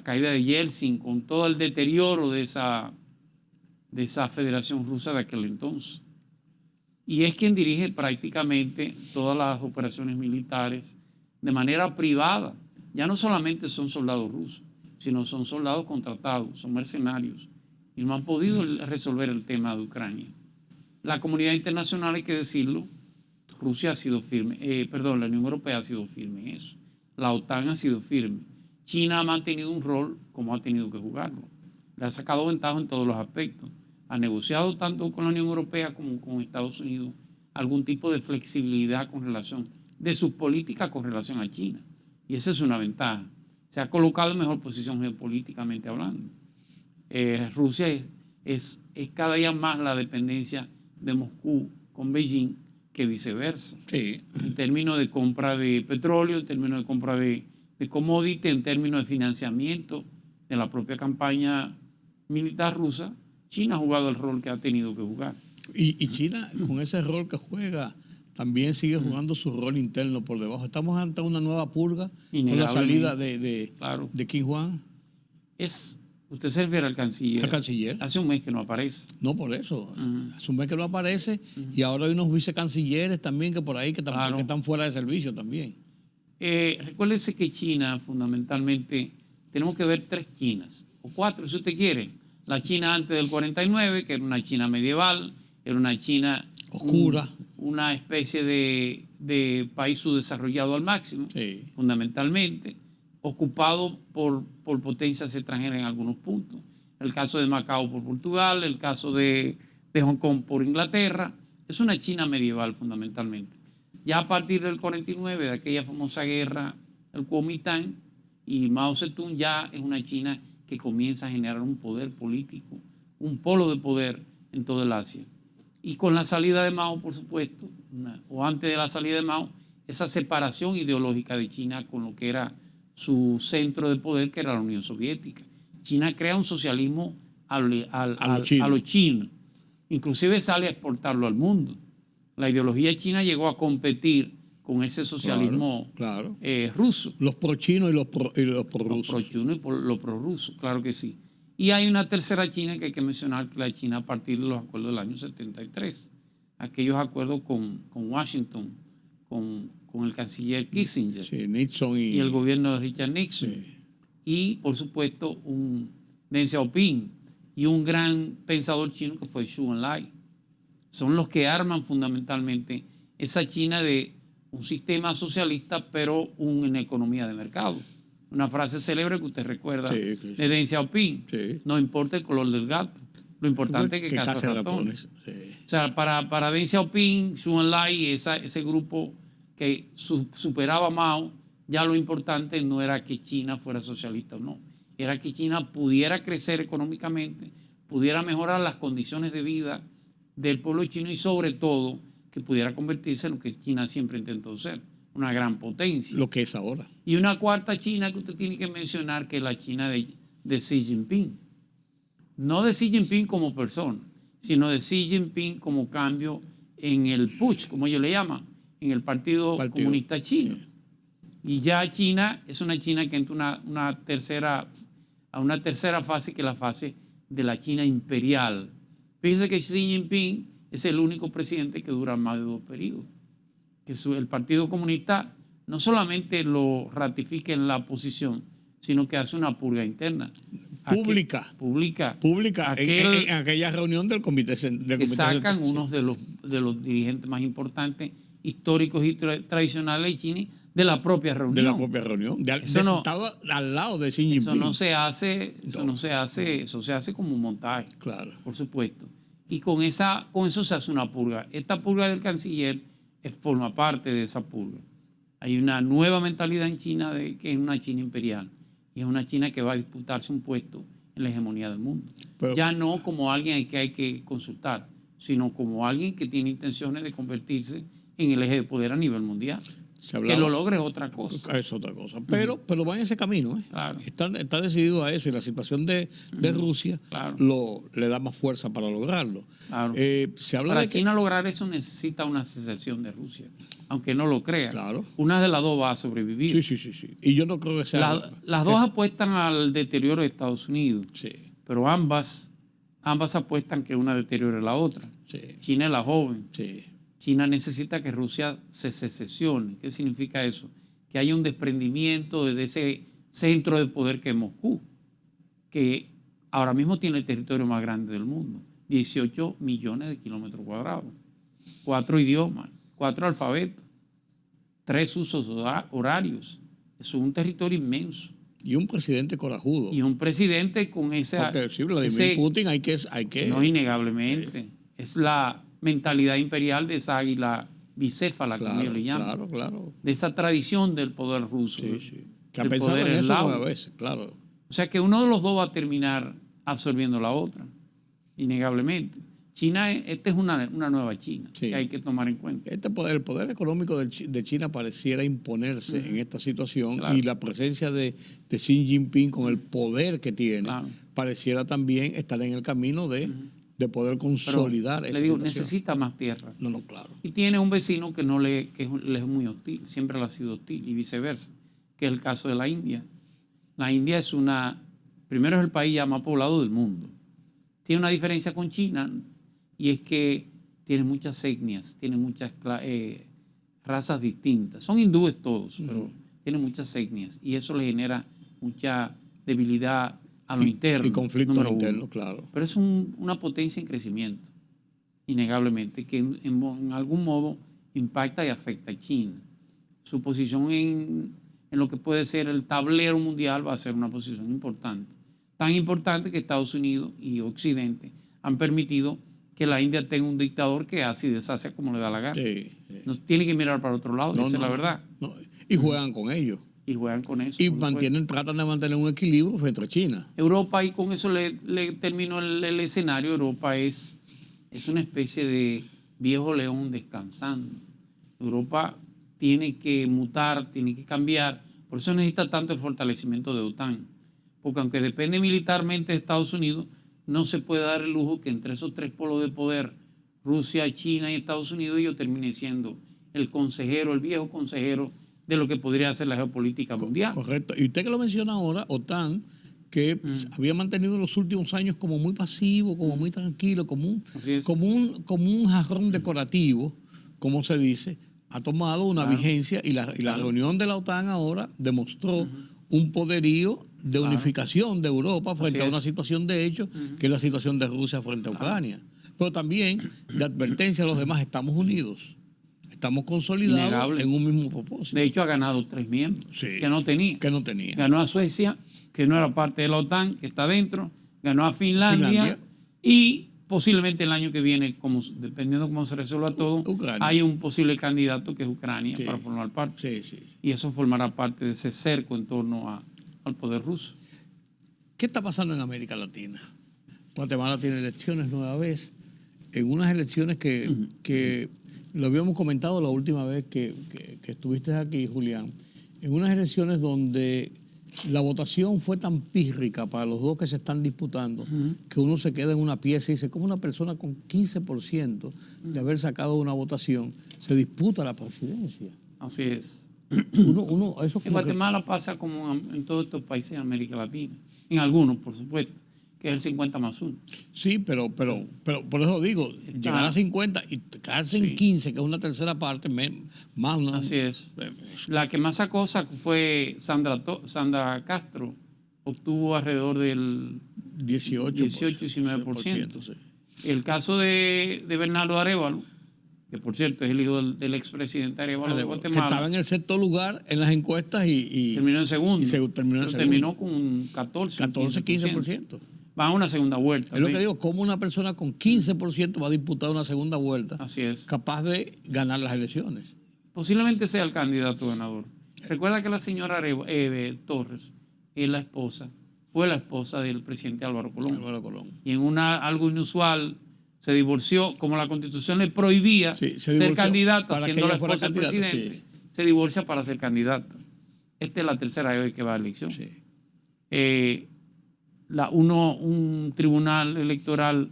D: caída de Yeltsin, con todo el deterioro de esa Federación Rusa de aquel entonces. Y es quien dirige prácticamente todas las operaciones militares de manera privada. Ya no solamente son soldados rusos, sino son soldados contratados, son mercenarios. Y no han podido resolver el tema de Ucrania. La comunidad internacional, hay que decirlo, Rusia ha sido firme, la Unión Europea ha sido firme en eso. La OTAN ha sido firme. China ha mantenido un rol como ha tenido que jugarlo. Le ha sacado ventaja en todos los aspectos. Ha negociado tanto con la Unión Europea como con Estados Unidos algún tipo de flexibilidad con relación, de sus políticas con relación a China. Y esa es una ventaja. Se ha colocado en mejor posición geopolíticamente hablando. Rusia es cada día más la dependencia de Moscú con Beijing que viceversa.
A: Sí.
D: En términos de compra de petróleo, en términos de compra de commodity, en términos de financiamiento de la propia campaña militar rusa, China ha jugado el rol que ha tenido que jugar.
A: Y China, con ese rol que juega, también sigue jugando su rol interno por debajo. Estamos ante una nueva purga con la salida de Qin Huang.
D: Usted se refiere al canciller.
A: Al canciller.
D: Hace un mes que no aparece.
A: No, por eso. Hace un mes que no aparece y ahora hay unos vicecancilleres también que por ahí que están fuera de servicio también.
D: Recuérdese que China, fundamentalmente, tenemos que ver 3 Chinas, o 4 si usted quiere. La China antes del 49, que era una China medieval, era una China
A: oscura,
D: una especie de país subdesarrollado al máximo,
A: sí,
D: fundamentalmente, ocupado por potencias extranjeras en algunos puntos. El caso de Macao por Portugal, el caso de Hong Kong por Inglaterra. Es una China medieval fundamentalmente. Ya a partir del 49, de aquella famosa guerra, el Kuomintang, y Mao Zedong, ya es una China que comienza a generar un poder político, un polo de poder en todo el Asia. Y con la salida de Mao, por supuesto, o antes de la salida de Mao, esa separación ideológica de China con lo que era su centro de poder, que era la Unión Soviética. China crea un socialismo a lo chino. Inclusive sale a exportarlo al mundo. La ideología china llegó a competir con ese socialismo ruso.
A: Los pro-chinos y los pro-rusos.
D: Los pro-chinos y los pro-rusos, claro que sí. Y hay una tercera China que hay que mencionar, que la China a partir de los acuerdos del año 73. aquellos acuerdos con Washington, con el canciller Kissinger,
A: Sí, Nixon
D: y el gobierno de Richard Nixon.
A: Sí.
D: Y, por supuesto, un Deng Xiaoping y un gran pensador chino que fue Zhou Enlai. Son los que arman fundamentalmente esa China de un sistema socialista, pero una economía de mercado. Una frase célebre que usted recuerda
A: Sí, sí.
D: de Deng Xiaoping.
A: Sí.
D: No importa el color del gato, lo importante es que caza ratones.
A: Sí.
D: O sea, para Deng Xiaoping, Zhou Enlai, ese grupo que superaba a Mao, ya lo importante no era que China fuera socialista o no, era que China pudiera crecer económicamente, pudiera mejorar las condiciones de vida del pueblo chino y sobre todo que pudiera convertirse en lo que China siempre intentó ser, una gran potencia.
A: Lo que es ahora.
D: Y una cuarta China que usted tiene que mencionar, que es la China de Xi Jinping. No de Xi Jinping como persona, sino de Xi Jinping como cambio en el PUCH, como ellos le llaman, en el Partido Comunista Chino.
A: Sí.
D: Y ya China es una China que entra a una tercera fase, que es la fase de la China imperial. Fíjese que Xi Jinping es el único presidente que dura más de 2 periodos. Que el Partido Comunista no solamente lo ratifica en la posición, sino que hace una purga interna.
A: Pública.
D: Pública.
A: En aquella reunión del comité
D: Que sacan unos de los dirigentes más importantes, históricos y tradicionales de China, de la propia reunión.
A: De la propia reunión. Sentado al lado de Xi Jinping.
D: Eso se hace como un montaje.
A: Claro.
D: Por supuesto. Y con eso se hace una purga. Esta purga del canciller forma parte de esa purga. Hay una nueva mentalidad en China que es una China imperial. Y es una China que va a disputarse un puesto en la hegemonía del mundo. Pero, ya no como alguien que hay que consultar, sino como alguien que tiene intenciones de convertirse en el eje de poder a nivel mundial. Que lo logre es otra cosa.
A: Es otra cosa. Pero va en ese camino.
D: Claro.
A: Está decidido a eso y la situación de Rusia le da más fuerza para lograrlo.
D: Claro.
A: Se habla
D: para
A: de
D: China lograr eso necesita una secesión de Rusia, aunque no lo crea.
A: Claro.
D: Una de las dos va a sobrevivir.
A: Sí. Y yo no creo que sea...
D: Las dos apuestan al deterioro de Estados Unidos.
A: Sí.
D: Pero ambas apuestan que una deteriore la otra.
A: Sí.
D: China es la joven.
A: Sí.
D: China necesita que Rusia se secesione. ¿Qué significa eso? Que haya un desprendimiento de ese centro de poder que es Moscú, que ahora mismo tiene el territorio más grande del mundo, 18 millones de kilómetros cuadrados, 4 idiomas, 4 alfabetos, 3 usos horarios. Es un territorio inmenso.
A: Y un presidente corajudo.
D: Y un presidente con esa...
A: Porque sí, Vladimir Putin hay que...
D: No, innegablemente. Es la mentalidad imperial de esa águila bicéfala, como ellos le llaman.
A: Claro.
D: De esa tradición del poder ruso.
A: Sí. Que ha pensado en eso una vez, claro.
D: O sea que uno de los dos va a terminar absorbiendo la otra, innegablemente. China, esta es una nueva China que hay que tomar en cuenta.
A: El poder económico de China pareciera imponerse en esta situación y la presencia de Xi Jinping con el poder que tiene pareciera también estar en el camino de poder consolidar esa situación.
D: Necesita más tierra.
A: No, claro.
D: Y tiene un vecino que le es muy hostil, siempre le ha sido hostil y viceversa, que es el caso de la India. La India primero es el país ya más poblado del mundo. Tiene una diferencia con China y es que tiene muchas etnias, tiene muchas razas distintas. Son hindúes todos, pero tiene muchas etnias y eso le genera mucha debilidad a lo interno.
A: Y conflictos internos, claro.
D: Pero es una potencia en crecimiento, innegablemente, que en algún modo impacta y afecta a China. Su posición en lo que puede ser el tablero mundial va a ser una posición importante. Tan importante que Estados Unidos y Occidente han permitido que la India tenga un dictador que hace y deshace como le da la gana.
A: Sí.
D: No tiene que mirar para otro lado, esa es la verdad.
A: No. Y juegan con ellos.
D: Y juegan con eso.
A: Y tratan de mantener un equilibrio frente a China.
D: Europa, y con eso le terminó el escenario. Europa es una especie de viejo león descansando. Europa tiene que mutar, tiene que cambiar. Por eso necesita tanto el fortalecimiento de OTAN. Porque aunque depende militarmente de Estados Unidos, no se puede dar el lujo que entre esos 3 polos de poder, Rusia, China y Estados Unidos, ellos terminen siendo el viejo consejero de lo que podría ser la geopolítica mundial.
A: Correcto. Y usted que lo menciona ahora, OTAN que había mantenido en los últimos años como muy pasivo, como muy tranquilo, como un jarrón decorativo, como se dice, ha tomado una vigencia y la reunión de la OTAN ahora demostró un poderío de unificación de Europa frente a una situación de hecho, que es la situación de Rusia frente a Ucrania. Pero también de advertencia a los demás, estamos unidos. Estamos consolidados
D: Innegable.
A: en un mismo propósito.
D: De hecho, ha ganado 3 miembros que no tenía. Ganó a Suecia, que no era parte de la OTAN, que está dentro. Ganó a Finlandia. Y posiblemente el año que viene, dependiendo cómo se resuelva todo, hay un posible candidato que es Ucrania para formar parte. Y eso formará parte de ese cerco en torno al poder ruso.
A: ¿Qué está pasando en América Latina? Guatemala tiene elecciones nueva vez. En unas elecciones que lo habíamos comentado la última vez que estuviste aquí, Julián, en unas elecciones donde la votación fue tan pírrica para los dos que se están disputando que uno se queda en una pieza y dice, ¿cómo una persona con 15% de haber sacado una votación se disputa la presidencia?
D: Así es.
A: En
D: Guatemala pasa como en todos estos países de América Latina, en algunos, por supuesto, que es el 50+1.
A: Sí, pero por eso digo, llegar a 50 y quedarse en 15, que es una tercera parte, más una...
D: Así es. La que más sacó fue Sandra Castro, obtuvo alrededor del 18-19%.
A: Sí.
D: El caso de Bernardo Arévalo, que por cierto es el hijo del expresidente Arévalo de Guatemala.
A: Que estaba en el sexto lugar en las encuestas y
D: terminó en segundo.
A: Terminó
D: con un
A: 15%.
D: Va a una segunda vuelta.
A: Es lo que digo, como una persona con 15% va a disputar una segunda vuelta.
D: Así es.
A: Capaz de ganar las elecciones.
D: Posiblemente sea el candidato ganador. Recuerda que la señora Torres fue la esposa del presidente Álvaro Colón. Y en algo inusual se divorció, como la Constitución le prohibía ser candidata, siendo la esposa del presidente, se divorcia para ser candidata. Esta es la tercera vez que va a elección.
A: Sí.
D: Un tribunal electoral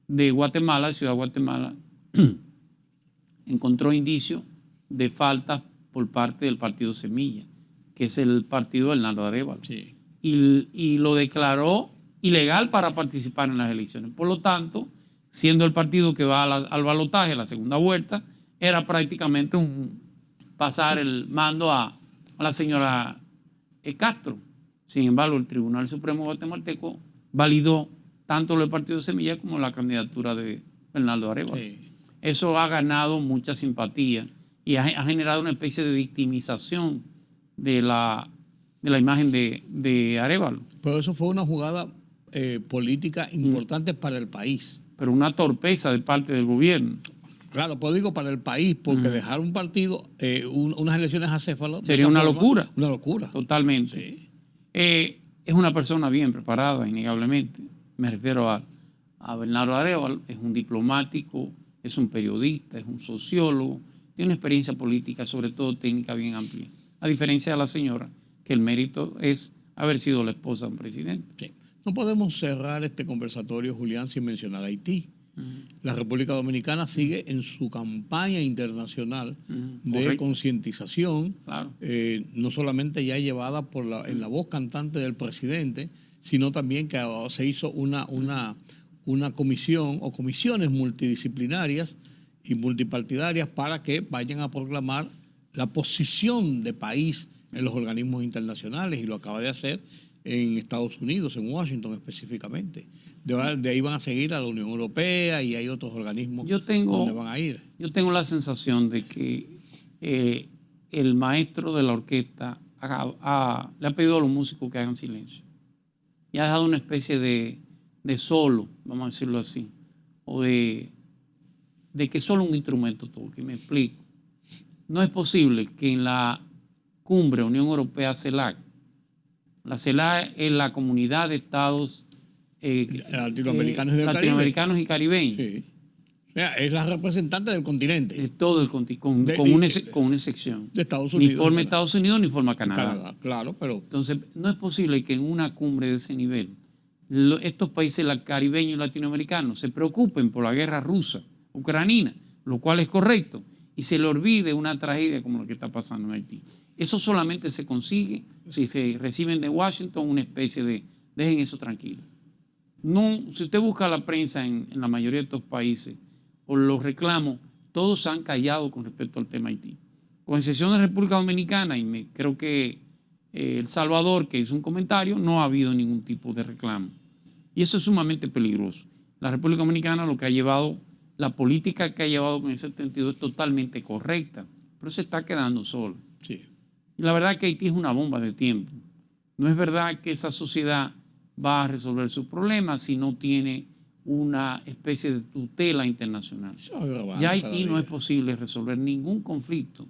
D: de Guatemala, Ciudad de Guatemala, encontró indicios de faltas por parte del partido Semilla, que es el partido de Bernardo Arévalo.
A: Sí.
D: Y lo declaró ilegal para participar en las elecciones. Por lo tanto, siendo el partido que va al balotaje, la segunda vuelta, era prácticamente pasar el mando a la señora Castro. Sin embargo, el Tribunal Supremo guatemalteco validó tanto el partido Semilla como la candidatura de Bernardo Arévalo. Sí. Eso ha ganado mucha simpatía y ha generado una especie de victimización de la imagen de Arévalo.
A: Pero eso fue una jugada política importante para el país.
D: Pero una torpeza de parte del gobierno.
A: Claro, pues digo para el país, porque dejar un partido, unas elecciones acéfalas...
D: Sería una locura.
A: Una locura.
D: Totalmente. Sí. Es una persona bien preparada, innegablemente. Me refiero a Bernardo Arévalo. Es un diplomático, es un periodista, es un sociólogo. Tiene una experiencia política, sobre todo técnica, bien amplia. A diferencia de la señora, que el mérito es haber sido la esposa de un presidente.
A: Sí. No podemos cerrar este conversatorio, Julián, sin mencionar a Haití. La República Dominicana sigue en su campaña internacional de concientización,
D: claro.
A: No solamente ya llevada en la voz cantante del presidente, sino también que se hizo una comisión o comisiones multidisciplinarias y multipartidarias para que vayan a proclamar la posición de país en los organismos internacionales, y lo acaba de hacer en Estados Unidos, en Washington específicamente. De ahí van a seguir a la Unión Europea y hay otros organismos donde van a ir.
D: Yo tengo la sensación de que el maestro de la orquesta le ha pedido a los músicos que hagan silencio. Y ha dejado una especie de solo, vamos a decirlo así, o de que solo un instrumento toque. Me explico. No es posible que en la cumbre Unión Europea-CELAC, la CELAC es la comunidad de estados latinoamericanos y caribeños.
A: Sí. O sea, es la representante del continente.
D: De todo el continente, con una excepción.
A: De Estados Unidos.
D: Ni forma Estados Unidos ni forma Canadá.
A: Claro, pero...
D: Entonces, no es posible que en una cumbre de ese nivel estos países caribeños y latinoamericanos se preocupen por la guerra rusa, ucraniana, lo cual es correcto, y se le olvide una tragedia como la que está pasando en Haití. Eso solamente se consigue si se reciben de Washington una especie de dejen eso tranquilo. No, si usted busca la prensa en la mayoría de estos países o los reclamos, todos se han callado con respecto al tema Haití. Con excepción de República Dominicana, y creo que El Salvador, que hizo un comentario, no ha habido ningún tipo de reclamo. Y eso es sumamente peligroso. La República Dominicana lo que ha llevado, la política que ha llevado con ese sentido es totalmente correcta, pero se está quedando sola.
A: Sí.
D: Y la verdad que Haití es una bomba de tiempo. No es verdad que esa sociedad va a resolver sus problemas si no tiene una especie de tutela internacional. Ya Haití no es posible resolver ningún conflicto,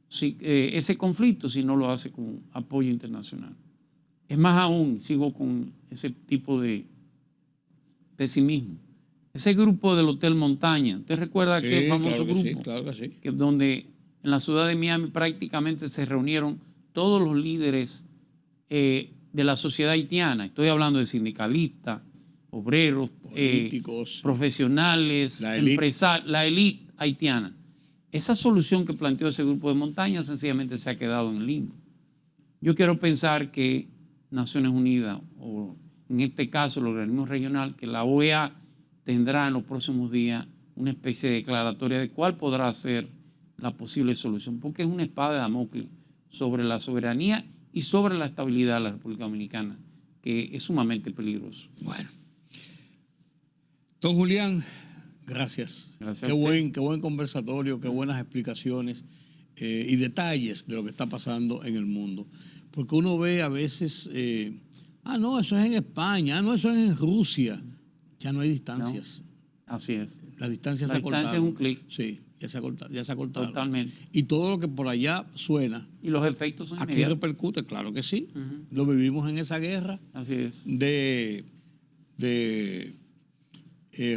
D: ese conflicto, si no lo hace con apoyo internacional. Es más aún, sigo con ese tipo de pesimismo. Ese grupo del Hotel Montaña, ¿usted recuerda aquel famoso grupo?
A: Sí, claro que sí.
D: Que donde en la ciudad de Miami prácticamente se reunieron todos los líderes de la sociedad haitiana. Estoy hablando de sindicalistas, obreros, políticos, profesionales, empresarios, la élite haitiana. Esa solución que planteó ese grupo de Montaña sencillamente se ha quedado en el limbo. Yo quiero pensar que Naciones Unidas, o en este caso el organismo regional, que la OEA tendrá en los próximos días una especie de declaratoria de cuál podrá ser la posible solución, porque es una espada de Damocles sobre la soberanía y sobre la estabilidad de la República Dominicana, que es sumamente peligroso.
A: Bueno. Don Julián, gracias.
D: Gracias.
A: Qué buen conversatorio, qué buenas explicaciones y detalles de lo que está pasando en el mundo. Porque uno ve a veces, no, eso es en España, no, eso es en Rusia. Ya no hay distancias.
D: No, así es.
A: Las distancias se acortaron.
D: La distancia es un clic.
A: Sí, ya se acortaron.
D: Totalmente.
A: Y todo lo que por allá suena.
D: Y los efectos son
A: aquí
D: inmediatos.
A: Repercute, claro que sí. Lo vivimos en esa guerra.
D: Así es.
A: De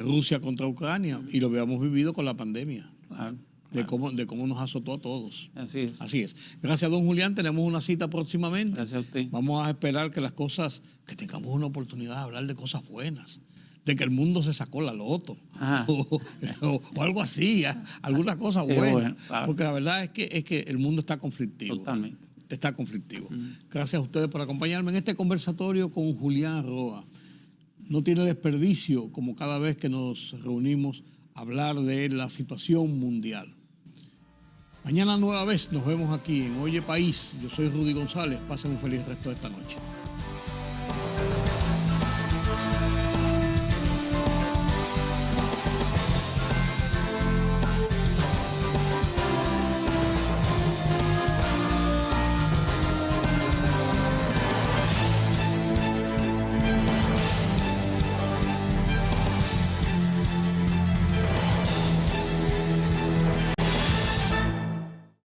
A: Rusia contra Ucrania y lo habíamos vivido con la pandemia.
D: Claro.
A: De cómo nos azotó a todos.
D: Así es.
A: Así es. Gracias, don Julián. Tenemos una cita próximamente.
D: Gracias a usted.
A: Vamos a esperar que que tengamos una oportunidad de hablar de cosas buenas. De que el mundo se sacó la loto. O algo así. Alguna cosa buena. Bueno, claro. Porque la verdad es que el mundo está conflictivo.
D: Totalmente.
A: Está conflictivo. Gracias a ustedes por acompañarme en este conversatorio con Julián Roa. No tiene desperdicio, como cada vez que nos reunimos, hablar de la situación mundial. Mañana nueva vez nos vemos aquí en Oye País. Yo soy Rudy González. Pasen un feliz resto de esta noche.